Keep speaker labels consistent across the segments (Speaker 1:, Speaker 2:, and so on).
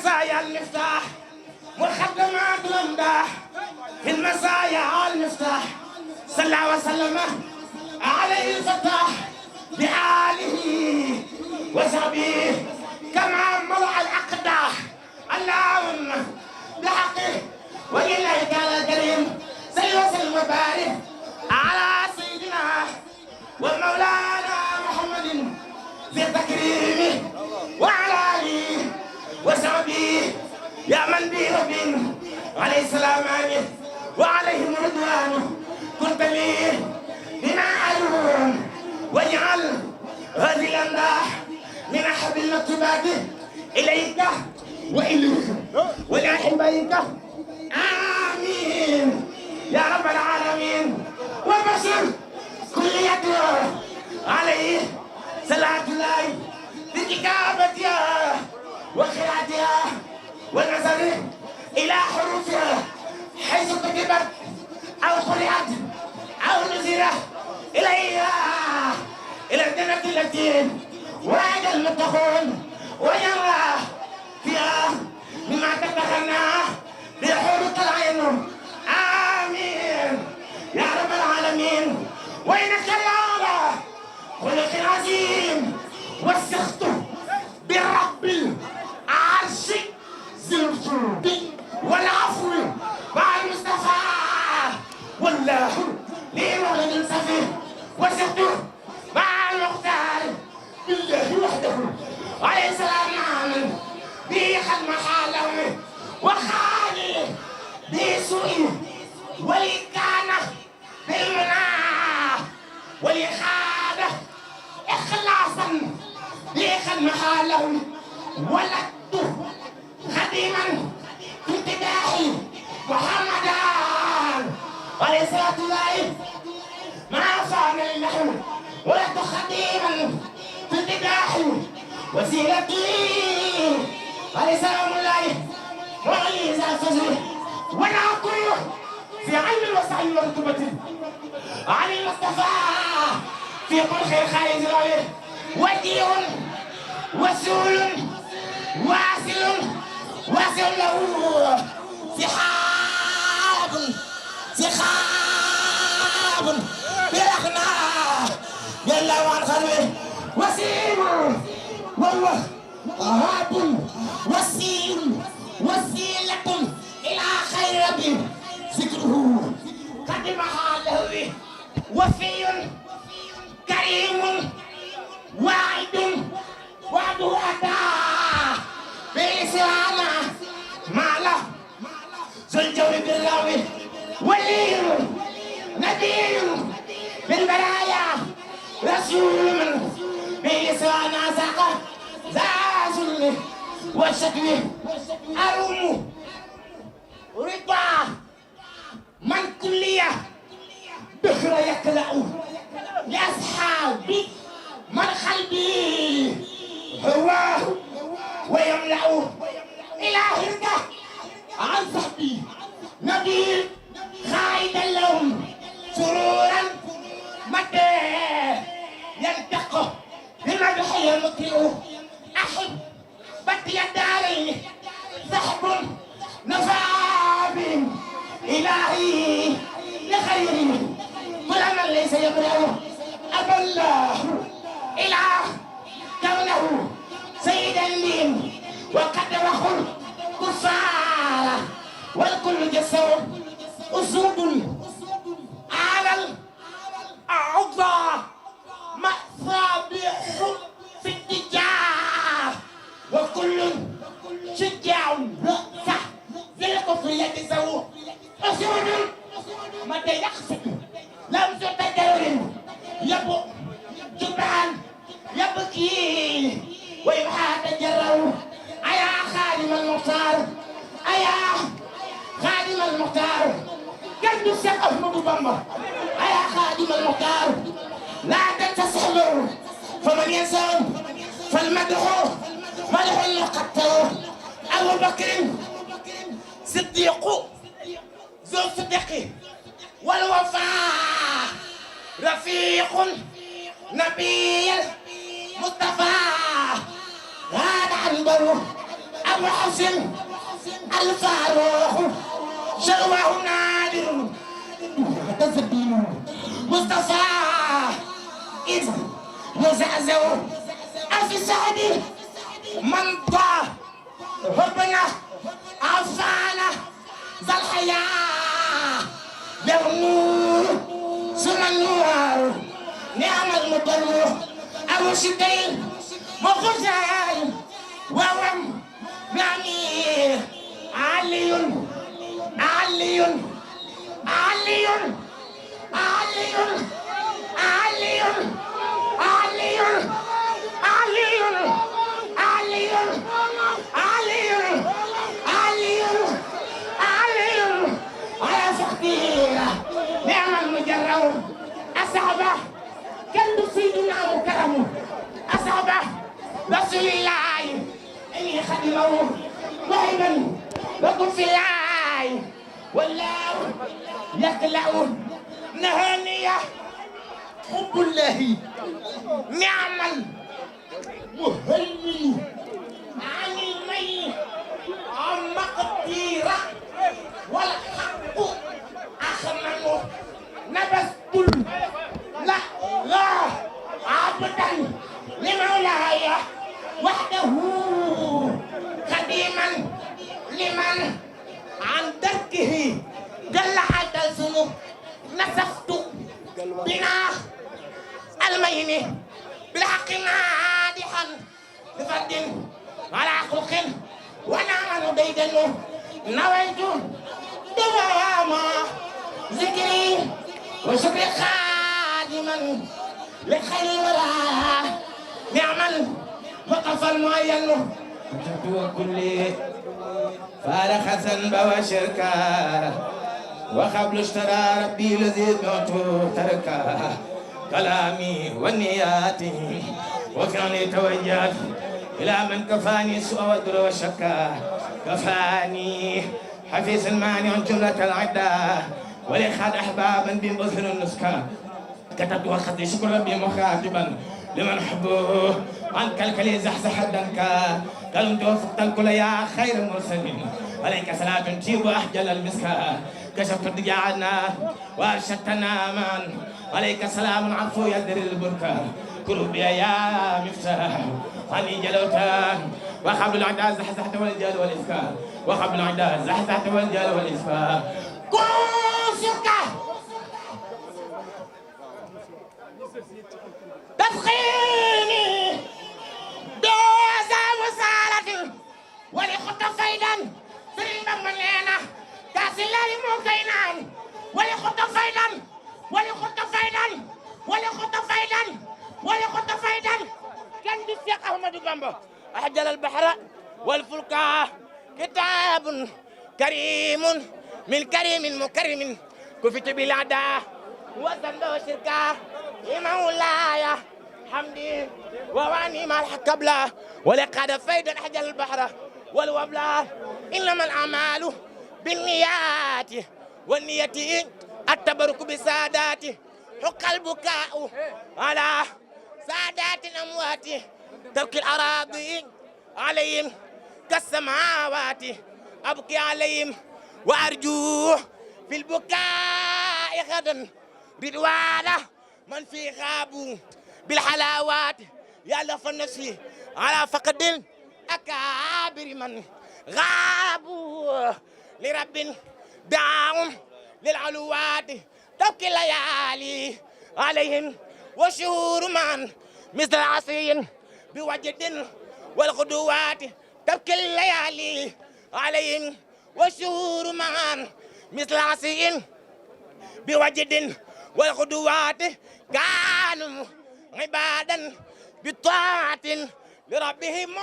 Speaker 1: المسايا المفتاح مقدمات الامداح في المسايا المفتاح صلى وسلم عليه الفتاح بآله وصحبه كما ملأ الأقداح اللهم بحقه ولله تعالى الكريم صل وسلم وبارك على سيدنا ومولانا محمد في تكريمه وعلى آله وصحبه يا من به رب عليه السلام وعليهم رضوانه كنت لي بما أعلم واجعل هذه الأمداح من أحب المكتوبات إليك وإليك ولأحبائك آمين يا رب العالمين وبشر كل يدعو عليه صلاة الله بكتابتها وقراءتها والنظر إلى حروفها حيث كتبت أو قرأت أو نزلت إليها إلى الجنة التي وعد المتقون ويرى فيها مما تتخنى بحروف العين آمين يا رب العالمين وإنك على خلق عظيم وسخت برب العرش ذي الجود والعفو مع المصطفى والله لي مولد صفي وسخت مع المختار بالله وحده عليه السلام آمين به خدم حاله وخالي بسوء ولي كان بالمنى ولي خاد إخلاصا لخدم حاله ولدت خديما في ابتدائي محمدا عليه الصلاة والسلام ما فعل النحو ولدت خديما في ابتدائي وسيلتي عليه سلام الله معيز الفجر وانا كله في علم وسعي ورتبة علي المصطفى في كل خير خالد راوي وديع وسول واصل له سحاب برخنا يلا وان خلوه وسيم والله هاب وسيلة إلى خير ربي ذكره قدم حاله وفي كريم وعده أتى بإسلام ما له ذو الجور بالراوي ولي نبي بالبرايا رسول من بإسلام ساقه ذا ظلم والشكوى أروم رضا من كلية بخر يكلأ لأصحابي من قلبي هو ويملأ إلى هرده عن صحبي نبي خايدا لهم سرورا متى ينتقى بمدح يمطئ أحب بطي الدارين سحب نفاب إلهي لخير كل من ليس يبرأ أبى الله إله كونه سيدا لي وقدره الكفار والكل جسر أسود على الأعضاء مصابيح في الاتجاه وكل شجاع رأسه في الكفر يجزو أسود متى يقصد لم تتجرر يبو جبان يبكي ويبحى تجرر أيا خادم المختار أيا خادم المختار قد الشيخ أحمد بامبا أيا خادم المختار لا تنتسحب فمن ينسان فالمدح مدح المقتل أبو بكر صديق ذو الصدق والوفاء رفيق نبي المصطفى هذا عنبر أبو حسن الفاروق شروه نادر تزدين مصطفى إذ يزعزع أفي سعدي من ضاع هبنا عفانا ذا الحياة بالنور سنة النور نعم المضر أبو شدين مخزن ووم نعمي علي علي علي علي علي علي علي علي علي علي علي على فقيرة نعم المجرم أصحابه كان سيدنا مكرم أصحابه رسول الله إني خدمه وهبا لكم في الله والله يخلع نهانية حب الله نعم المهيمن عن الميت عن مقديرة والحق أخمنه نبذت لا عبدا لمولاي وحده خديما لمن عن دركه جل عدل ذنوب نسفت بنا المين بالحق نادحا بفرد على خلق ونعمل ديدن نويت دوام ذكري وشكر خادما لخير الورى نعم وقف المعين وكل فارق ذنب وشركا وقبل اشترى ربي الذي بعته تركا كلامي والنيات وكاني توجهت إلى من كفاني سوء والدر والشكا كفاني حفيظ المانع جملة العدة ولخاد أحبابا بمظهر النسكا كتبت وخطي شكر ربي مخاطبا لمن حبه عن كالكلي زحزح الدنكا كلمت وفقت الكل يا خير المرسلين عليك صلاة تجيب أحجل المسكا كشفت ضياعنا وأرشدتنا من عليك سلام عفو يدري البركة كروبي يا مفتاح عني جلوتا وخبل العدا زحزحت والجال والإفكار وخبل العدا زحزحت والجال والإفكار كوسكا تفخيني دوزا وسالة ولخط فيدا سرين بمنينا كاسلالي موكينان ولخط فيدا ولخط فيدا ولخط فيدا ولخط فيدا كان بالشيخ أحمد بامبا أحجل البحر والفلك كتاب كريم من كريم مكرم كفت بالعدا وزن شركة مولاي حمدي وواني مع الحكبلة ولقد فيدا أحجل البحر والوبلة إنما الأعمال بالنيات والنية التبرك بسادات حق البكاء على سادات الأموات ترك الأراضي عليهم كالسماوات أبكي عليهم وأرجو في البكاء غدا رضوانه من في غابوا بالحلاوات يألف النفس على فقد أكابر من غابوا لرب دعاهم للعلوات تبكي الليالي عليهم وشهور من مثل عصي بوجد والغدوات تبكي الليالي عليهم وشهور من مثل عصي بوجد والغدوات كانوا عبادا بطاعة لربهم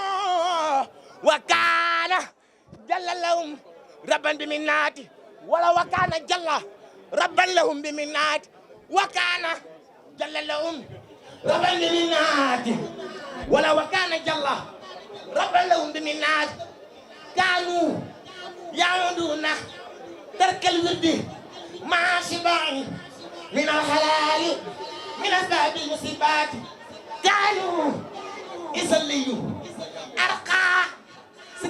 Speaker 1: وكان جل لهم ربا بمنات ولو كان جل ربا لهم بمنات وكان جل لهم ربا بمنات ولو كان جل ربا لهم بمنات كانوا يعودون ترك الورد مع شبع من الحلال من أسباب المصيبات كانوا يصليوا أرقى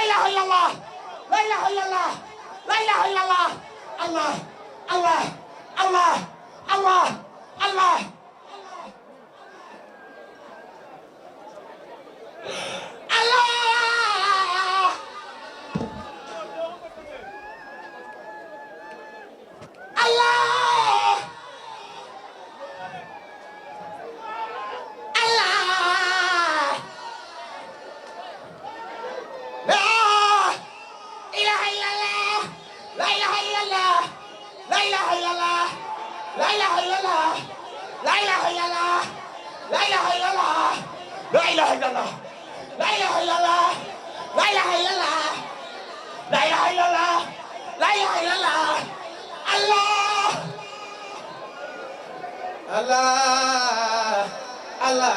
Speaker 1: ilaha illallah la ilaha illallah la ilaha illallah Allah Allah Allah Allah Allah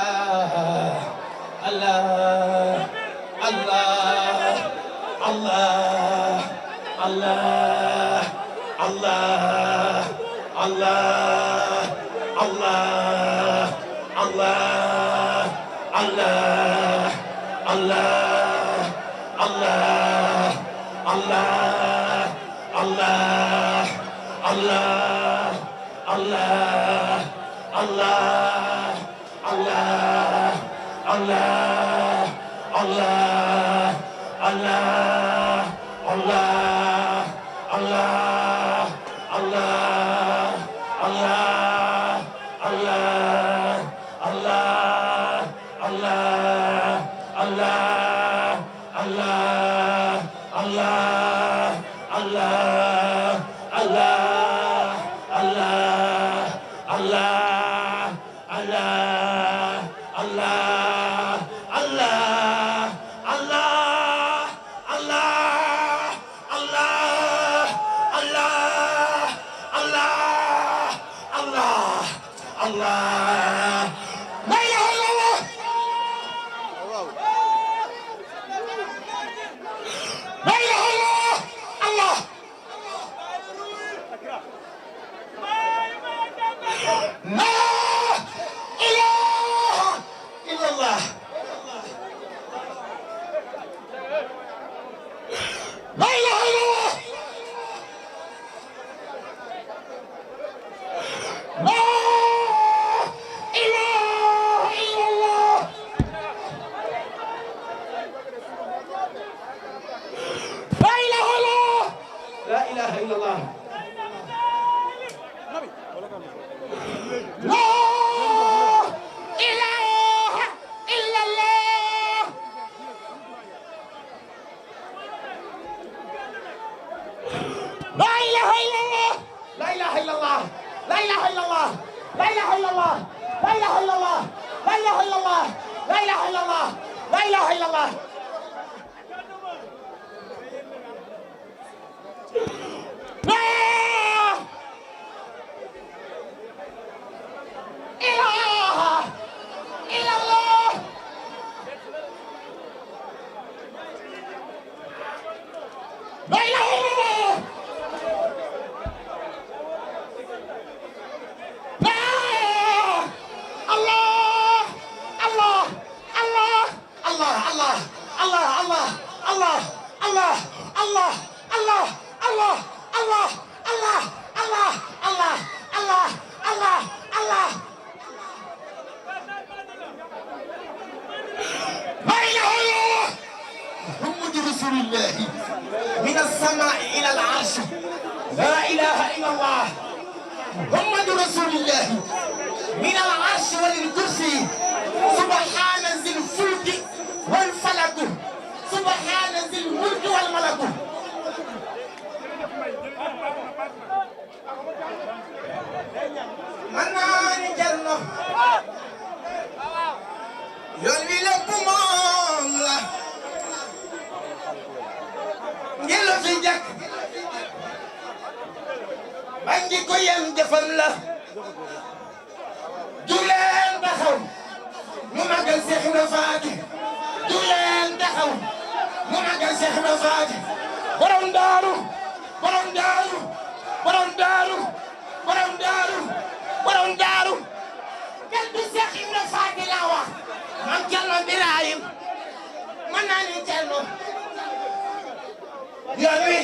Speaker 1: yoon wi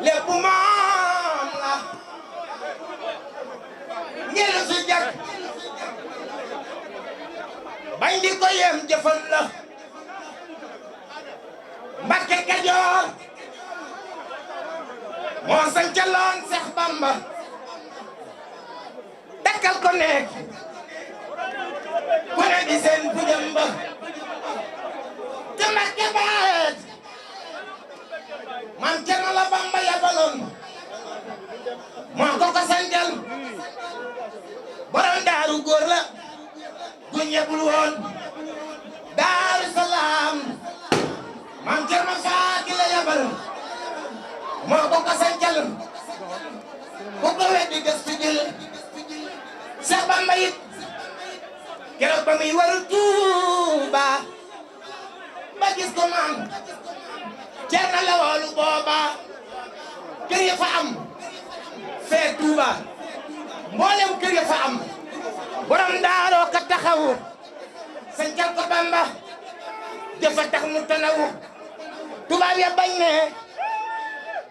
Speaker 1: lépp moom la ngir su jag bañ di ko yem jëfal la Mbàkke Kajoor moo sancaloon Seex Bamba takkal ko nekk ku ne di seen pujam ba te Mbàkke baat man Cerno la Bamba yabaloon moo ko sancal borom daaru góor la gu ñebul woon Daaru Salaam man Cerno Faati la yabal moo ko sancal ku ko weddi gëstu jël Seex Bamba it keroog ba muy waru Tuuba ba gis ko maam Cerno la woolu booba kër ya fa am fee Tuuba mboolem kër ya fa am borom daaroo ka taxawu sancal ko Bamba jëfa tax mu tanawu tubaab ya bañ ne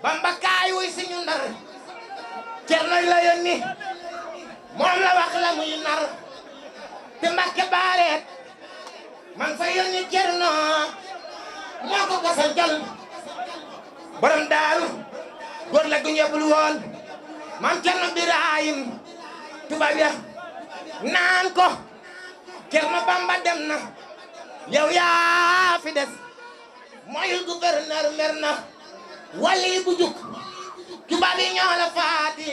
Speaker 1: Bamba kaay wuy si ñu Ndar Cerno la yónni moom la wax la muy nar te Mbàkke baareet man fa yónni Cerno moo ko sancal borom daaru góor la gu ñebul woon man Cerno Birahim tubaab ya naan ko Cerno Bamba dem na yow yaa fi des mooy gouverneur mer na wali bu juk tubaab yi ñoo la faati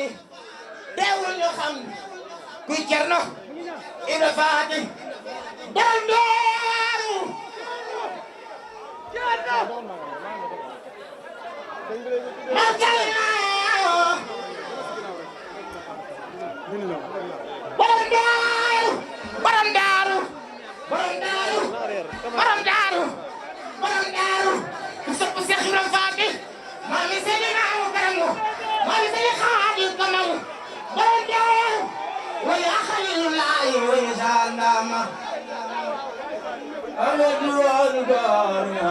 Speaker 1: teewul ñu xam kuy Cerno Ibra Faati borom Daaru borom Daaru borom Daaru borom Daaru borom Daaru borom Daaru ku sopp Seex Ibra Faati maami Seydina Karamu maami Seydi Xaadim Kamalu borom Daaru wa ya Xalilullaahi wa ya Sandama amadu woon goorna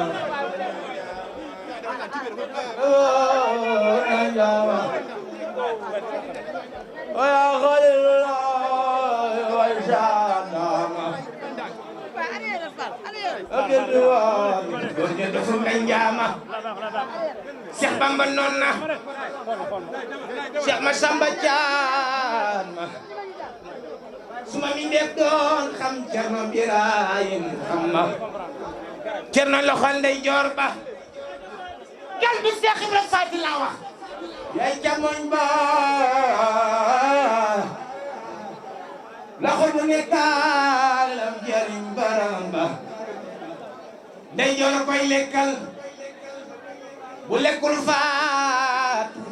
Speaker 1: wa ya Xalilullaahi wa ya Sandama góor ñi dafa ngay njaama Seex Bamba noon na Seex Masamba Caan ma suma mi ndef doon xam Cerno Birahim xam ma Cerno loxol ndey joor ba gal bi Seex Ibra Faati la wax yaay càmmoñ ba loxol bu nekkaalam jariñ baram ba ndey joor a koy lekkal bu lekkul faatu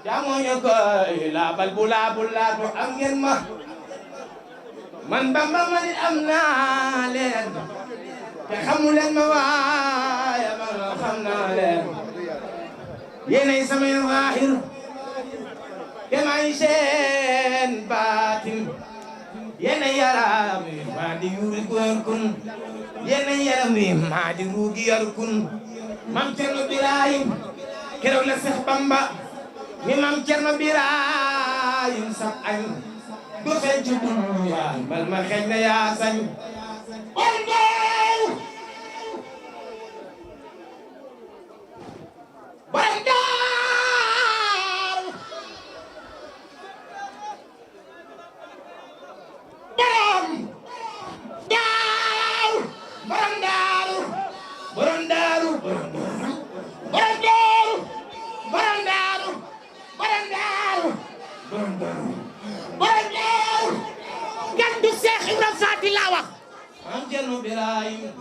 Speaker 1: jaamuñu koy laabal bu laabul laatu am ngeen ma man Bamba ma nit am naa leen te xamu leen ma waaye man xam naa leen yéenay samay waaxir te may seen baatin yéenay yaram wi maa di yuuri góor kun yéenay yaram wi maa di ruugi yor kun mam Cerno Birahim keroog la Seex Bamba mi mam Cerno Birahim sax añ du feeñ ci dunya bal ma xeeñ na yaa sañ borom Daaru borom Daaru borom Daaru borom Daaru borom Daaru borom Daaru borom Daaru borom Daaru gan du Seex Ibra Faati laa wax am Cerno Birahim